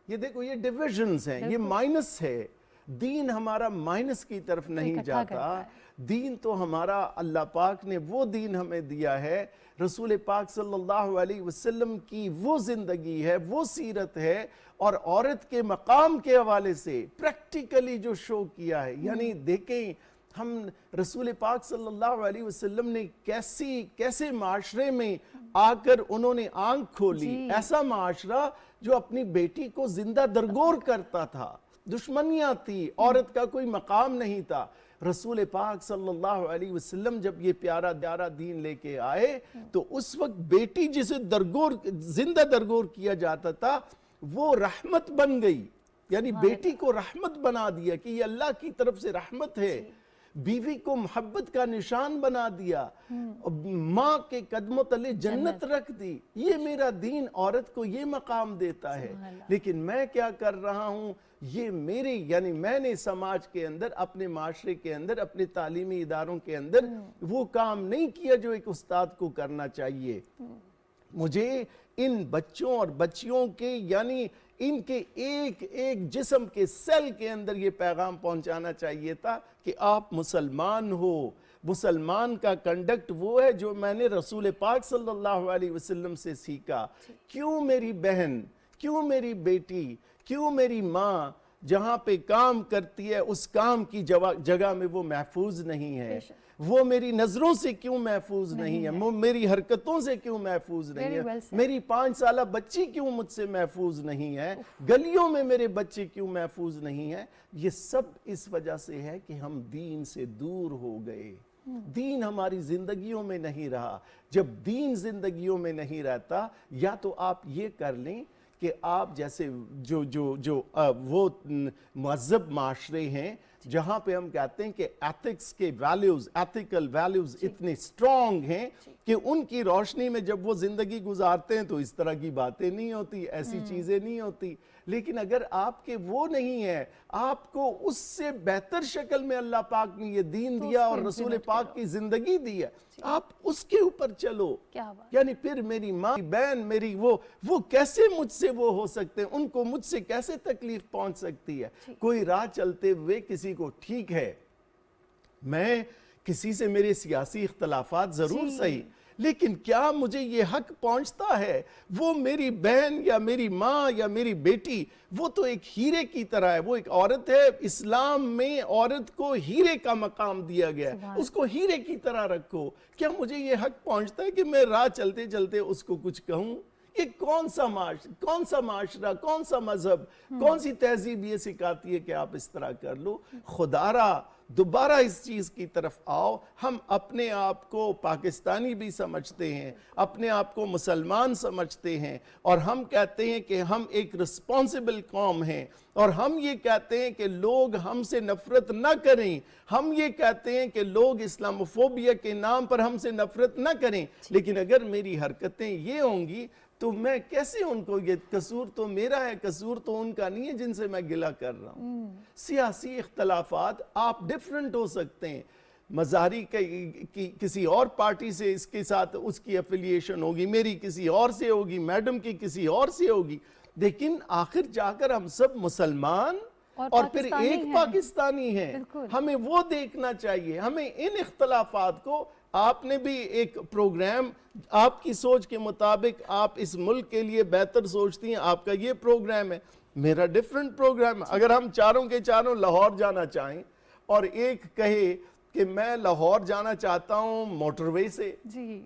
یہ دیکھو یہ ڈویژنز ہیں, یہ مائنس ہے. دین ہمارا مائنس کی طرف نہیں جاتا. دین تو ہمارا اللہ پاک نے وہ دین ہمیں دیا ہے, رسول پاک صلی اللہ علیہ وسلم کی وہ زندگی ہے, وہ سیرت ہے, اور عورت کے مقام کے حوالے سے پریکٹیکلی جو شو کیا ہے. یعنی دیکھیں ہم رسول پاک صلی اللہ علیہ وسلم نے کیسے معاشرے میں آ کر انہوں نے آنکھ کھولی. ایسا معاشرہ جو اپنی بیٹی کو زندہ درگور کرتا تھا, دشمنیاں تھی, عورت کا کوئی مقام نہیں تھا. رسول پاک صلی اللہ علیہ وسلم جب یہ پیارا پیارا دین لے کے آئے تو اس وقت بیٹی جسے زندہ درگور کیا جاتا تھا وہ رحمت بن گئی, یعنی بیٹی کو رحمت بنا دیا کہ یہ اللہ کی طرف سے رحمت ہے. بیوی کو محبت کا نشان بنا دیا, ماں کے قدموں تلے جنت رکھ دی. یہ میرا دین عورت کو یہ مقام دیتا ہے. لیکن میں کیا کر رہا ہوں, یہ میری یعنی میں نے سماج کے اندر, اپنے معاشرے کے اندر, اپنے تعلیمی اداروں کے اندر وہ کام نہیں کیا جو ایک استاد کو کرنا چاہیے. مجھے ان بچوں اور بچیوں کے یعنی ان کے ایک ایک جسم کے سیل کے اندر یہ پیغام پہنچانا چاہیے تھا کہ آپ مسلمان ہو. مسلمان کا کنڈکٹ وہ ہے جو میں نے رسول پاک صلی اللہ علیہ وسلم سے سیکھا. کیوں میری بہن, کیوں میری بیٹی, کیوں میری ماں جہاں پہ کام کرتی ہے اس کام کی جگہ میں وہ محفوظ نہیں ہے. وہ میری نظروں سے کیوں محفوظ نہیں ہے, وہ میری حرکتوں سے کیوں محفوظ نہیں Very well ہے, said. میری 5 سالہ بچی کیوں مجھ سے محفوظ نہیں ہے, گلیوں میں میرے بچے کیوں محفوظ نہیں ہیں. یہ سب اس وجہ سے ہے کہ ہم دین سے دور ہو گئے. دین ہماری زندگیوں میں نہیں رہا. جب دین زندگیوں میں نہیں رہتا, یا تو آپ یہ کر لیں کہ آپ جیسے جو وہ مہذب معاشرے ہیں جہاں پہ ہم کہتے ہیں کہ ایتھکس کے ویلیوز, ایتھیکل ویلیوز اتنے سٹرونگ ہیں کہ ان کی روشنی میں جب وہ زندگی گزارتے ہیں تو اس طرح کی باتیں نہیں ہوتی, ایسی چیزیں نہیں ہوتی. لیکن اگر آپ کے وہ نہیں ہے, آپ کو اس سے بہتر شکل میں اللہ پاک نے یہ دین دیا اور رسول پاک کی زندگی دی ہے, آپ اس کے اوپر چلو. یعنی پھر میری ماں, بہن, میری وہ کیسے مجھ سے وہ ہو سکتے ہیں, ان کو مجھ سے کیسے تکلیف پہنچ سکتی ہے. کوئی راہ چلتے ہوئے کسی کو, ٹھیک ہے میں کسی سے میرے سیاسی اختلافات ضرور صحیح, لیکن کیا مجھے یہ حق پہنچتا ہے, وہ میری بہن یا میری ماں یا میری بیٹی وہ تو ایک ہیرے کی طرح ہے, وہ ایک عورت ہے. اسلام میں عورت کو ہیرے کا مقام دیا گیا ہے, اس کو ہیرے کی طرح رکھو. کیا مجھے یہ حق پہنچتا ہے کہ میں راہ چلتے چلتے اس کو کچھ کہوں؟ یہ کون سا معاشرہ, کون سا مذہب, کون سی تہذیب یہ سکھاتی ہے کہ آپ اس طرح کر لو؟ خدا را دوبارہ اس چیز کی طرف آؤ. ہم اپنے آپ کو پاکستانی بھی سمجھتے ہیں, اپنے آپ کو مسلمان سمجھتے ہیں, اور ہم کہتے ہیں کہ ہم ایک رسپانسبل قوم ہیں, اور ہم یہ کہتے ہیں کہ لوگ ہم سے نفرت نہ کریں, ہم یہ کہتے ہیں کہ لوگ اسلاموفوبیا کے نام پر ہم سے نفرت نہ کریں. لیکن اگر میری حرکتیں یہ ہوں گی تو میں کیسے ان کو, یہ قصور تو میرا ہے, قصور تو ان کا نہیں ہے جن سے میں گلہ کر رہا ہوں. سیاسی اختلافات آپ ڈیفرنٹ ہو سکتے ہیں, مظاہری کسی اور پارٹی سے اس کے ساتھ اس کی افیلیشن ہوگی, میری کسی اور سے ہوگی, میڈم کی کسی اور سے ہوگی, لیکن آخر جا کر ہم سب مسلمان اور پھر ایک پاکستانی ہیں. ہمیں وہ دیکھنا چاہیے. ہمیں ان اختلافات کو, آپ نے بھی ایک پروگرام آپ کی سوچ کے مطابق, آپ اس ملک کے لیے بہتر سوچتی ہیں, آپ کا یہ پروگرام ہے, میرا ڈیفرنٹ پروگرام ہے. اگر ہم چاروں کے چاروں لاہور جانا چاہیں اور ایک کہے کہ میں لاہور جانا چاہتا ہوں موٹر وے سے,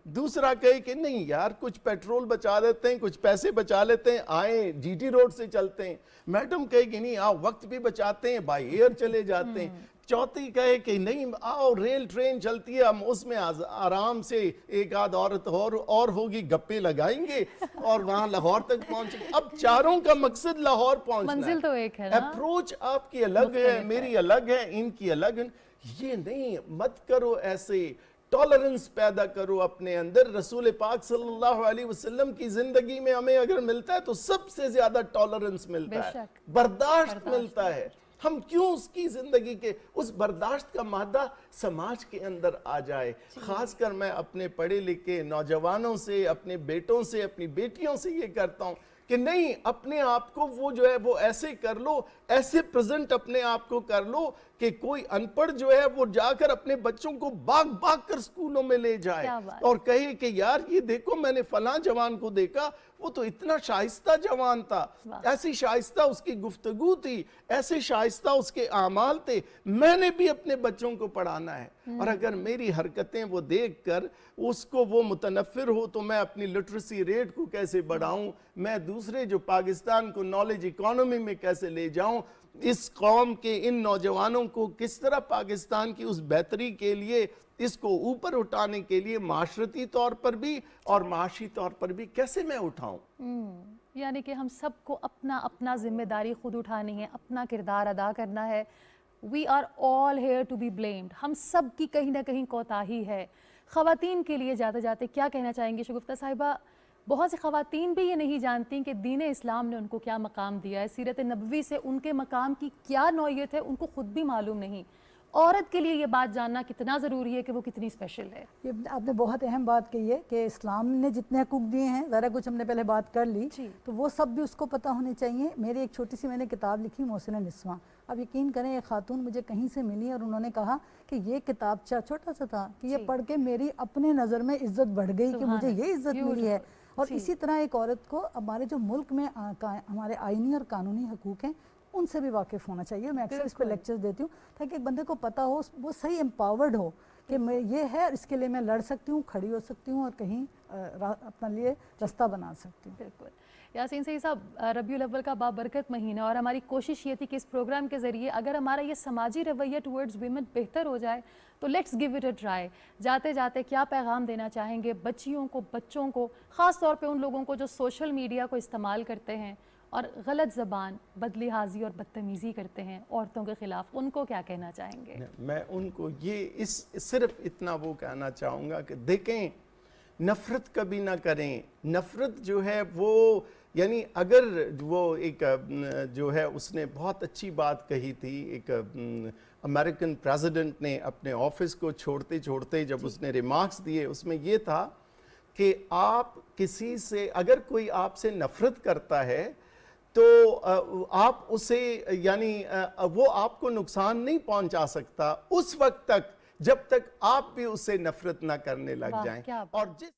دوسرا کہے کہ نہیں یار کچھ پیٹرول بچا دیتے ہیں, کچھ پیسے بچا لیتے ہیں, آئیں جی ٹی روڈ سے چلتے ہیں, میڈم کہے کہ نہیں آپ وقت بھی بچاتے ہیں, بائی ایئر چلے جاتے ہیں, چوتھی کہے کہ نہیں آؤ ریل ٹرین چلتی ہے, ہم اس میں آرام سے ایک آدھ عورت اور ہوگی, گپے لگائیں گے اور وہاں لاہور تک پہنچیں گے. اب چاروں کا مقصد لاہور پہنچنا ہے, منزل تو ایک ہے, اپروچ آپ کی الگ ہے, میری الگ ہے, ان کی الگ ہے. یہ نہیں, مت کرو ایسے. ٹالرنس پیدا کرو اپنے اندر. رسول پاک صلی اللہ علیہ وسلم کی زندگی میں ہمیں اگر ملتا ہے تو سب سے زیادہ ٹالرنس ملتا ہے, برداشت ملتا ہے. ہم کیوں اس کی زندگی کے اس برداشت کا مادہ سماج کے اندر آ جائے. خاص کر میں اپنے پڑھے لکھے نوجوانوں سے, اپنے بیٹوں سے, اپنی بیٹیوں سے یہ کرتا ہوں کہ نہیں, اپنے آپ کو وہ جو ہے وہ ایسے کر لو, ایسے پریزنٹ اپنے آپ کو کر لو کہ کوئی ان پڑھ جو ہے وہ جا کر اپنے بچوں کو باغ کر سکولوں میں لے جائے اور کہے کہ یار یہ دیکھو میں نے فلاں جوان کو دیکھا, وہ تو اتنا شائستہ جوان تھا, ایسی شائستہ اس کی گفتگو تھی, ایسے شائستہ اس کے اعمال تھے, میں نے بھی اپنے بچوں کو پڑھانا ہے. اور اگر میری حرکتیں وہ دیکھ کر اس کو وہ متنفر ہو تو میں اپنی لٹریسی ریٹ کو کیسے بڑھاؤں, میں دوسرے جو پاکستان کو نالج اکانومی میں کیسے لے جاؤں, اس قوم کے ان نوجوانوں کو کس طرح پاکستان کی اس بہتری کے لیے, اس کو اوپر اٹھانے کے لیے معاشرتی طور پر بھی اور معاشی طور پر بھی کیسے میں اٹھاؤں. یعنی کہ ہم سب کو اپنا ذمہ داری خود اٹھانی ہے, اپنا کردار ادا کرنا ہے. We are all here to be blamed, ہم سب کی کہیں نہ کہیں کوتاہی ہے. خواتین کے لیے جاتے جاتے کیا کہنا چاہیں گے شگفتہ صاحبہ؟ بہت سی خواتین بھی یہ نہیں جانتی کہ دین اسلام نے ان کو کیا مقام دیا ہے, سیرت نبوی سے ان کے مقام کی کیا نوعیت ہے, ان کو خود بھی معلوم نہیں. عورت کے لیے یہ بات جاننا کتنا ضروری ہے کہ وہ کتنی اسپیشل ہے. یہ آپ نے بہت اہم بات کہی ہے کہ اسلام نے جتنے حقوق دیے ہیں, ذرا کچھ ہم نے پہلے بات کر لی, تو وہ سب بھی اس کو پتہ ہونے چاہیے. میری ایک چھوٹی سی میں نے کتاب لکھی محسن نسواں, اب یقین کریں ایک خاتون مجھے کہیں سے ملی اور انہوں نے کہا کہ یہ کتابچہ چھوٹا سا تھا کہ یہ پڑھ کے میری اپنے نظر میں عزت بڑھ گئی کہ مجھے یہ عزت ملی ہے. اور اسی طرح ایک عورت کو ہمارے جو ملک میں ہمارے آئینی اور قانونی حقوق ہیں ان سے بھی واقف ہونا چاہیے. میں اکثر اس پہ لیکچرز دیتی ہوں تاکہ ایک بندے کو پتہ ہو, وہ صحیح امپاورڈ ہو کہ میں یہ ہے اس کے لیے میں لڑ سکتی ہوں, کھڑی ہو سکتی ہوں اور کہیں اپنا لیے رستہ بنا سکتی ہوں. بالکل. یاسین سعید صاحب, ربیع الاول کا بابرکت مہینہ, اور ہماری کوشش یہ تھی کہ اس پروگرام کے ذریعے اگر ہمارا یہ سماجی رویہ ٹورڈز ویمن بہتر ہو جائے تو let's give it a try. جاتے جاتے کیا پیغام دینا چاہیں گے بچیوں کو, بچوں کو, خاص طور پہ ان لوگوں کو جو سوشل میڈیا کو استعمال کرتے ہیں اور غلط زبان, بدلحاظی اور بدتمیزی کرتے ہیں عورتوں کے خلاف, ان کو کیا کہنا چاہیں گے؟ میں ان کو یہ صرف اتنا وہ کہنا چاہوں گا کہ دیکھیں, نفرت کبھی نہ کریں. نفرت جو ہے وہ یعنی اگر وہ ایک جو ہے اس نے بہت اچھی بات کہی تھی, ایک امریکن پریزیڈنٹ نے اپنے آفس کو چھوڑتے چھوڑتے جب اس نے ریمارکس دیے, اس میں یہ تھا کہ آپ کسی سے اگر کوئی آپ سے نفرت کرتا ہے تو آپ اسے یعنی وہ آپ کو نقصان نہیں پہنچا سکتا اس وقت تک جب تک آپ بھی اسے نفرت نہ کرنے لگ جائیں. اور جس